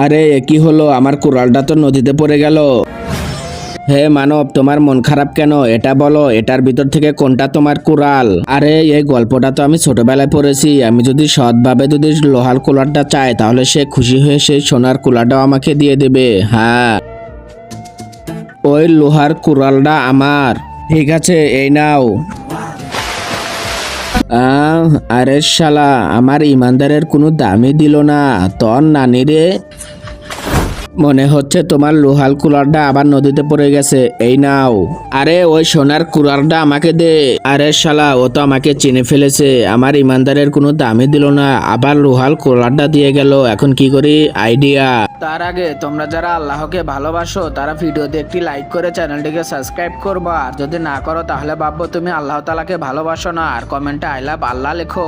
আরে এ কি হলো, আমার কুড়ালটা তো নদীতে পড়ে গেল। হে মানব, তোমার মন খারাপ কেন? এটা বলো, এটার ভিতর থেকে কোনটা তোমার কুড়াল? আরে এই গল্পটা তো আমি ছোটবেলায় পড়েছি। আমি যদি সৎভাবে যদি লোহার কুলারটা চাই, তাহলে সে খুশি হয়ে সেই সোনার কুলারটাও আমাকে দিয়ে দেবে। হ্যাঁ, ওই লোহার কুড়ালটা আমার। ঠিক আছে, এই নাও। আরে শালা, আমার ইমানদারের কোনো দামই দিল না। তোর নানি রে, মনে হচ্ছে তোমার লোহার কুলারটা আবার নদীতে পড়ে গেছে। এই নাও। আরে ওই সোনার কুলারটা আমাকে দে। আরে শালা, ও তো আমাকে চিনে ফেলেছে। আমার ইমানদারের কোনো দামই দিল না, আবার লোহার কুলারটা দিয়ে গেল। এখন কি করি? আইডিয়া। তার আগে তোমরা যারা আল্লাহকে ভালোবাসো, তারা ভিডিওতে একটি লাইক করে চ্যানেলটিকে সাবস্ক্রাইব করবা। আর যদি না করো, তাহলে ভাববো তুমি আল্লাহ তাআলাকে ভালোবাসো না। আর কমেন্টে আই লাভ আল্লাহ লেখো।